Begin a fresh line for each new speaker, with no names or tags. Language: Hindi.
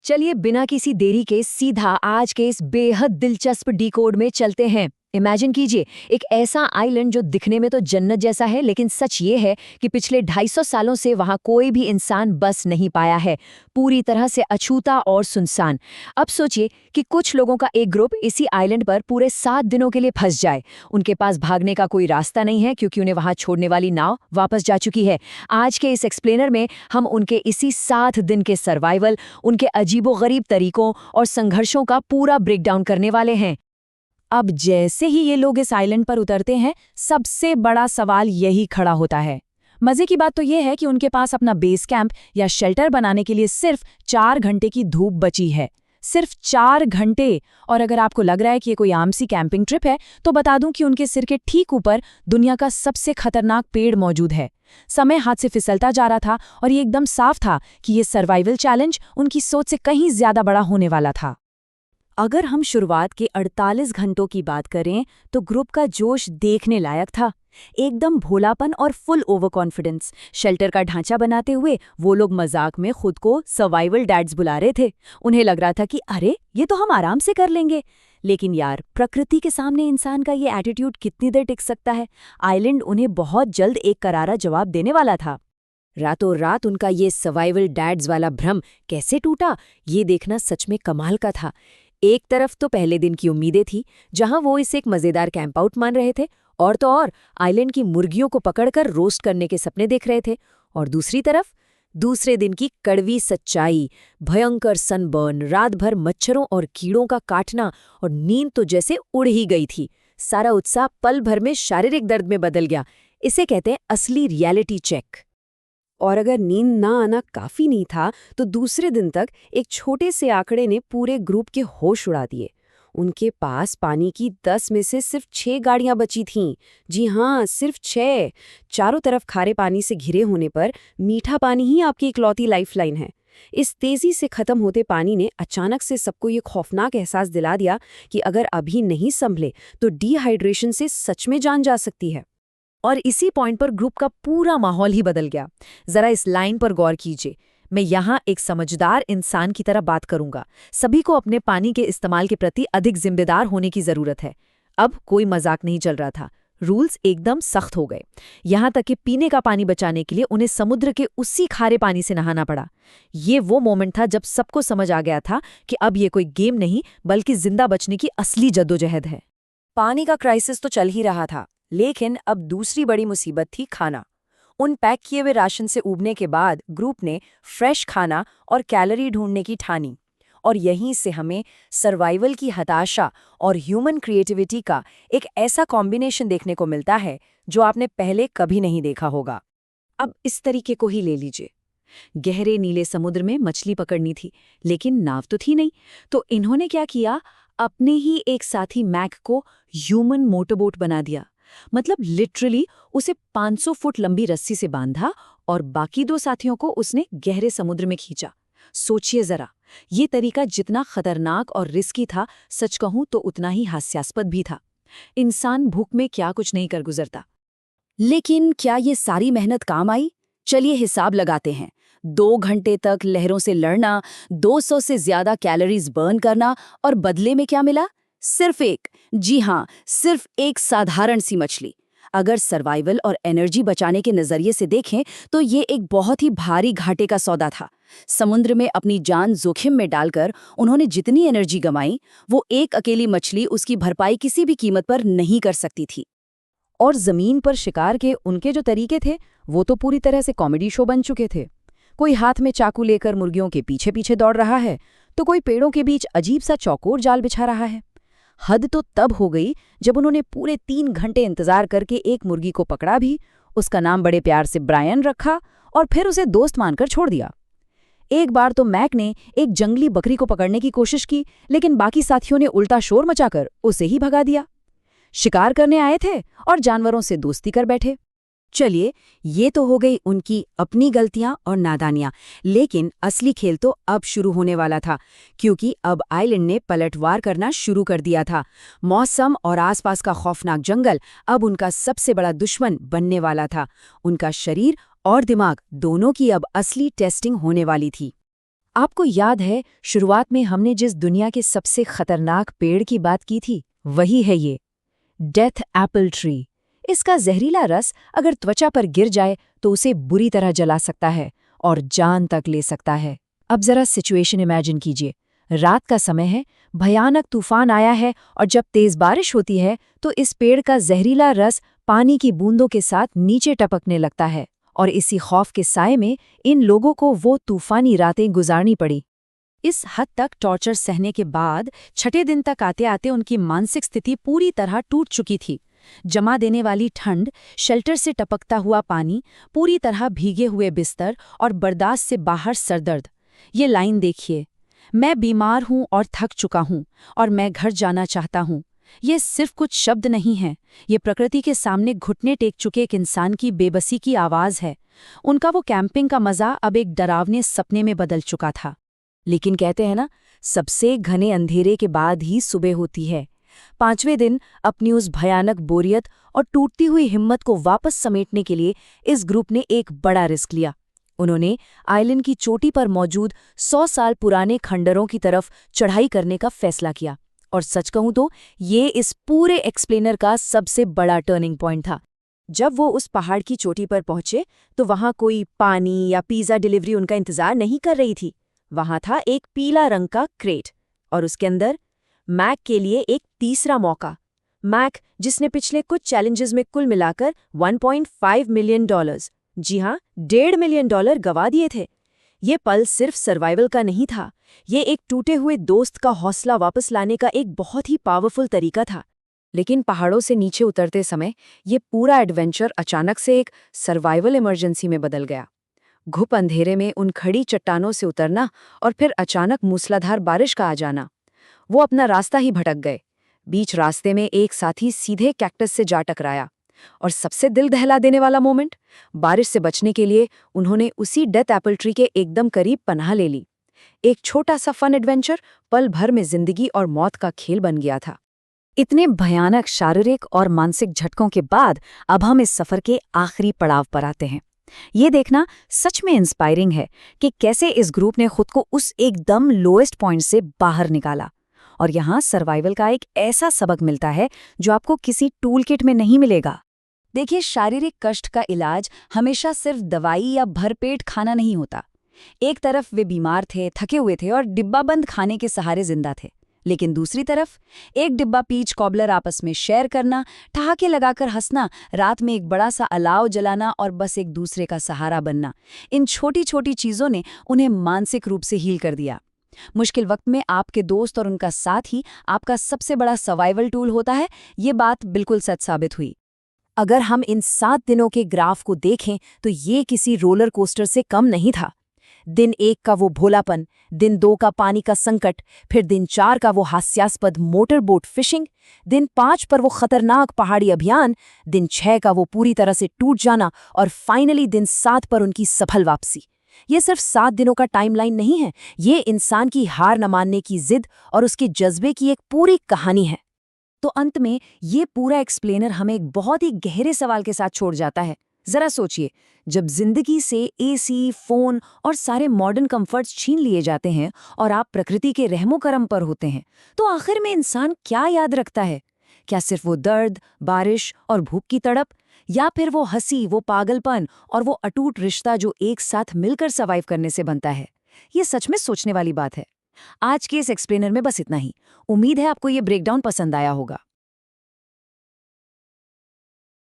चलिए बिना किसी देरी के सीधा आज के इस बेहद दिलचस्प डीकोड में चलते हैं। इमेजिन कीजिए एक ऐसा आइलैंड जो दिखने में तो जन्नत जैसा है, लेकिन सच ये है कि पिछले 250 सालों से वहां कोई भी इंसान बस नहीं पाया है। पूरी तरह से अछूता और सुनसान। अब सोचिए कि कुछ लोगों का एक ग्रुप इसी आइलैंड पर पूरे 7 दिनों के लिए फंस जाए। उनके पास भागने का कोई रास्ता नहीं है क्योंकि उन्हें वहां छोड़ने वाली नाव वापस जा चुकी है। आज के इस एक्सप्लेनर में हम उनके इसी 7 दिन के सर्वाइवल, उनके अजीबोगरीब तरीकों और संघर्षों का पूरा ब्रेकडाउन करने वाले हैं।
अब जैसे ही ये लोग इस आइलैंड पर उतरते हैं, सबसे बड़ा सवाल यही खड़ा होता है। मजे की बात तो ये है कि उनके पास अपना बेस कैंप या शेल्टर बनाने के लिए सिर्फ 4 घंटे की धूप बची है। सिर्फ 4 घंटे। और अगर आपको लग रहा है कि ये कोई आम सी कैंपिंग ट्रिप है, तो बता दूं कि उनके सिर के ठीक ऊपर दुनिया का सबसे खतरनाक पेड़ मौजूद है। समय हाथ से फिसलता जा रहा था और ये एकदम साफ था कि ये सर्वाइवल चैलेंज उनकी सोच से कहीं ज्यादा बड़ा होने वाला था। अगर हम शुरुआत के 48 घंटों की बात करें, तो ग्रुप का जोश देखने लायक था। एकदम भोलापन और फुल ओवर कॉन्फिडेंस। शेल्टर का ढांचा बनाते हुए वो लोग मजाक में खुद को सर्वाइवल डैड्स बुला रहे थे। उन्हें लग रहा था कि अरे ये तो हम आराम से कर लेंगे। लेकिन यार, प्रकृति के सामने इंसान का ये एटीट्यूड कितनी देर टिक सकता है। आइलैंड उन्हें बहुत जल्द एक करारा जवाब देने वाला था। रातों रात उनका ये सर्वाइवल डैड्स वाला भ्रम कैसे टूटा, ये देखना सच में कमाल का था। एक तरफ तो पहले दिन की उम्मीदें थी, जहां वो इसे एक मजेदार कैंप आउट मान रहे थे, और तो और आइलैंड की मुर्गियों को पकड़कर रोस्ट करने के सपने देख रहे थे। और दूसरी तरफ दूसरे दिन की कड़वी सच्चाई, भयंकर सनबर्न, रात भर मच्छरों और कीड़ों का काटना, और नींद तो जैसे उड़ ही गई थी। सारा उत्साह पल भर में शारीरिक दर्द में बदल गया। इसे कहते हैं असली रियलिटी चेक। और अगर नींद ना आना काफी नहीं था, तो दूसरे दिन तक एक छोटे से आंकड़े ने पूरे ग्रुप के होश उड़ा दिए। उनके पास पानी की 10 में से सिर्फ 6 गाड़ियां बची थीं। जी हाँ, सिर्फ 6। चारों तरफ खारे पानी से घिरे होने पर मीठा पानी ही आपकी इकलौती लाइफलाइन है। इस तेजी से खत्म होते पानी ने अचानक से सबको ये खौफनाक एहसास दिला दिया कि अगर अभी नहीं संभले तो डिहाइड्रेशन से सच में जान जा सकती है।
और इसी पॉइंट पर ग्रुप का पूरा माहौल ही बदल गया। जरा इस लाइन पर गौर कीजिए। मैं यहाँ एक समझदार इंसान की तरह बात करूंगा। सभी को अपने पानी के इस्तेमाल के प्रति अधिक जिम्मेदार होने की जरूरत है। अब कोई मजाक नहीं चल रहा था। रूल्स एकदम सख्त हो गए। यहाँ तक कि पीने का पानी बचाने के लिए उन्हें समुद्र के उसी खारे पानी से नहाना पड़ा। ये वो मोमेंट था जब सबको समझ आ गया था कि अब ये कोई गेम नहीं, बल्कि जिंदा बचने की असली जद्दोजहद है।
पानी का क्राइसिस तो चल ही रहा था, लेकिन अब दूसरी बड़ी मुसीबत थी खाना। उन पैक किए हुए राशन से ऊबने के बाद ग्रुप ने फ्रेश खाना और कैलोरी ढूंढने की ठानी। और यहीं से हमें सर्वाइवल की हताशा और ह्यूमन क्रिएटिविटी का एक ऐसा कॉम्बिनेशन देखने को मिलता है जो आपने पहले कभी नहीं देखा होगा।
अब इस तरीके को ही ले लीजिए। गहरे नीले समुद्र में मछली पकड़नी थी, लेकिन नाव तो थी नहीं। तो इन्होंने क्या किया, अपने ही एक साथी मैक को ह्यूमन मोटरबोट बना दिया। मतलब लिटरली उसे 500 फुट लंबी रस्सी से बांधा और बाकी 2 साथियों को उसने गहरे समुद्र में खींचा। सोचिए जरा, ये तरीका जितना खतरनाक और रिस्की था, सच कहूं तो उतना ही हास्यास्पद भी था। इंसान भूख में क्या कुछ नहीं कर गुजरता।
लेकिन क्या ये सारी मेहनत काम आई? चलिए हिसाब लगाते हैं। 2 घंटे तक लहरों से लड़ना, 200 से ज्यादा कैलोरीज बर्न करना, और बदले में क्या मिला? सिर्फ एक, जी हाँ, सिर्फ एक साधारण सी मछली। अगर सर्वाइवल और एनर्जी बचाने के नजरिए से देखें, तो ये एक बहुत ही भारी घाटे का सौदा था। समुद्र में अपनी जान जोखिम में डालकर उन्होंने जितनी एनर्जी गंवाई, वो एक अकेली मछली उसकी भरपाई किसी भी कीमत पर नहीं कर सकती थी।
और जमीन पर शिकार के उनके जो तरीके थे, वो तो पूरी तरह से कॉमेडी शो बन चुके थे। कोई हाथ में चाकू लेकर मुर्गियों के पीछे पीछे दौड़ रहा है, तो कोई पेड़ों के बीच अजीब सा चौकोर जाल बिछा रहा है। हद तो तब हो गई जब उन्होंने पूरे 3 घंटे इंतजार करके एक मुर्गी को पकड़ा भी, उसका नाम बड़े प्यार से ब्रायन रखा और फिर उसे दोस्त मानकर छोड़ दिया। एक बार तो मैक ने एक जंगली बकरी को पकड़ने की कोशिश की, लेकिन बाकी साथियों ने उल्टा शोर मचाकर उसे ही भगा दिया। शिकार करने आए थे और जानवरों से दोस्ती कर बैठे।
चलिए, ये तो हो गई उनकी अपनी गलतियां और नादानियां, लेकिन असली खेल तो अब शुरू होने वाला था, क्योंकि अब आइलैंड ने पलटवार करना शुरू कर दिया था। मौसम और आसपास का खौफनाक जंगल अब उनका सबसे बड़ा दुश्मन बनने वाला था। उनका शरीर और दिमाग दोनों की अब असली टेस्टिंग होने वाली थी।
आपको याद है शुरुआत में हमने जिस दुनिया के सबसे खतरनाक पेड़ की बात की थी, वही है ये डेथ एप्पल ट्री। इसका जहरीला रस अगर त्वचा पर गिर जाए तो उसे बुरी तरह जला सकता है और जान तक ले सकता है। अब जरा सिचुएशन इमेजिन कीजिए। रात का समय है, भयानक तूफान आया है और जब तेज बारिश होती है तो इस पेड़ का जहरीला रस पानी की बूंदों के साथ नीचे टपकने लगता है और इसी खौफ के साए में इन लोगों को वो तूफानी रातें गुजारनी पड़ी।
इस हद तक टॉर्चर सहने के बाद छठे दिन तक आते आते उनकी मानसिक स्थिति पूरी तरह टूट चुकी थी। जमा देने वाली ठंड, शेल्टर से टपकता हुआ पानी, पूरी तरह भीगे हुए बिस्तर और बर्दाश्त से बाहर सरदर्द। ये लाइन देखिए, मैं बीमार हूँ और थक चुका हूँ और मैं घर जाना चाहता हूँ। ये सिर्फ कुछ शब्द नहीं हैं, ये प्रकृति के सामने घुटने टेक चुके एक इंसान की बेबसी की आवाज़ है। उनका वो कैंपिंग का मज़ा अब एक डरावने सपने में बदल चुका था।
लेकिन कहते हैं ना, सबसे घने अंधेरे के बाद ही सुबह होती है। 5वें दिन अपनी उस भयानक बोरियत और टूटती हुई हिम्मत को वापस समेटने के लिए इस ग्रुप ने एक बड़ा रिस्क लिया। उन्होंने आइलैंड की चोटी पर मौजूद 100 साल पुराने खंडरों की तरफ चढ़ाई करने का फैसला किया। और सच कहूं तो ये इस पूरे एक्सप्लेनर का सबसे बड़ा टर्निंग पॉइंट था। जब वो उस पहाड़ की चोटी पर पहुंचे तो वहां कोई पानी या पिज़्ज़ा डिलीवरी उनका इंतजार नहीं कर रही थी। वहां था एक पीला रंग का क्रेट और उसके अंदर मैक के लिए एक तीसरा मौका। मैक, जिसने पिछले कुछ चैलेंजेस में कुल मिलाकर $1.5 मिलियन, जी हाँ, $1.5 मिलियन गवा दिए थे। ये पल सिर्फ सर्वाइवल का नहीं था, ये एक टूटे हुए दोस्त का हौसला वापस लाने का एक बहुत ही पावरफुल तरीका था। लेकिन पहाड़ों से नीचे उतरते समय ये पूरा एडवेंचर अचानक से एक सर्वाइवल इमरजेंसी में बदल गया। घुप अंधेरे में उन खड़ी चट्टानों से उतरना और फिर अचानक मूसलाधार बारिश का आ जाना। वो अपना रास्ता ही भटक गए। बीच रास्ते में एक साथी सीधे कैक्टस से जा टकराया और सबसे दिल दहला देने वाला मोमेंट, बारिश से बचने के लिए उन्होंने उसी डेथ एप्पल ट्री के एकदम करीब पनाह ले ली। एक छोटा सा फन एडवेंचर पल भर में जिंदगी और मौत का खेल बन गया था। इतने भयानक शारीरिक और मानसिक झटकों के बाद अब हम इस सफर के आखिरी पड़ाव पर आते हैं। ये देखना सच में इंस्पायरिंग है कि कैसे इस ग्रुप ने खुद को उस एकदम लोएस्ट पॉइंट से बाहर निकाला। और यहाँ सर्वाइवल का एक ऐसा सबक मिलता है जो आपको किसी टूल किट में नहीं मिलेगा। देखिए, शारीरिक कष्ट का इलाज हमेशा सिर्फ दवाई या भरपेट खाना नहीं होता। एक तरफ वे बीमार थे, थके हुए थे और डिब्बाबंद खाने के सहारे जिंदा थे, लेकिन दूसरी तरफ एक डिब्बा पीच कॉबलर आपस में शेयर करना, ठहाके लगाकर हंसना, रात में एक बड़ा सा अलाव जलाना और बस एक दूसरे का सहारा बनना, इन छोटी छोटी चीज़ों ने उन्हें मानसिक रूप से हील कर दिया। मुश्किल वक्त में आपके दोस्त और उनका साथ ही आपका सबसे बड़ा सर्वाइवल टूल होता है, ये बात बिल्कुल सच साबित हुई। अगर हम इन 7 दिनों के ग्राफ को देखें तो ये किसी रोलर कोस्टर से कम नहीं था। दिन 1 का वो भोलापन, दिन 2 का पानी का संकट, फिर दिन 4 का वो हास्यास्पद मोटर बोट फिशिंग, दिन 5 पर वो खतरनाक पहाड़ी अभियान, दिन 6 का वो पूरी तरह से टूट जाना और फाइनली दिन 7 पर उनकी सफल वापसी। ये सिर्फ 7 दिनों का टाइमलाइन नहीं है, ये इंसान की हार न मानने की जिद और उसके जज्बे की एक पूरी कहानी है। तो अंत में ये पूरा एक्सप्लेनर हमें एक बहुत ही गहरे सवाल के साथ छोड़ जाता है। जरा सोचिए, जब जिंदगी से एसी, फोन और सारे मॉडर्न कंफर्ट्स छीन लिए जाते हैं और आप प्रकृति के रहमो करम पर होते हैं, तो आखिर में इंसान क्या याद रखता है? क्या सिर्फ वो दर्द, बारिश और भूख की तड़प, या फिर वो हंसी, वो पागलपन और वो अटूट रिश्ता जो एक साथ मिलकर सर्वाइव करने से बनता है? ये सच में सोचने वाली बात है। आज के इस एक्सप्लेनर में बस इतना ही। उम्मीद है आपको ये ब्रेकडाउन पसंद आया होगा।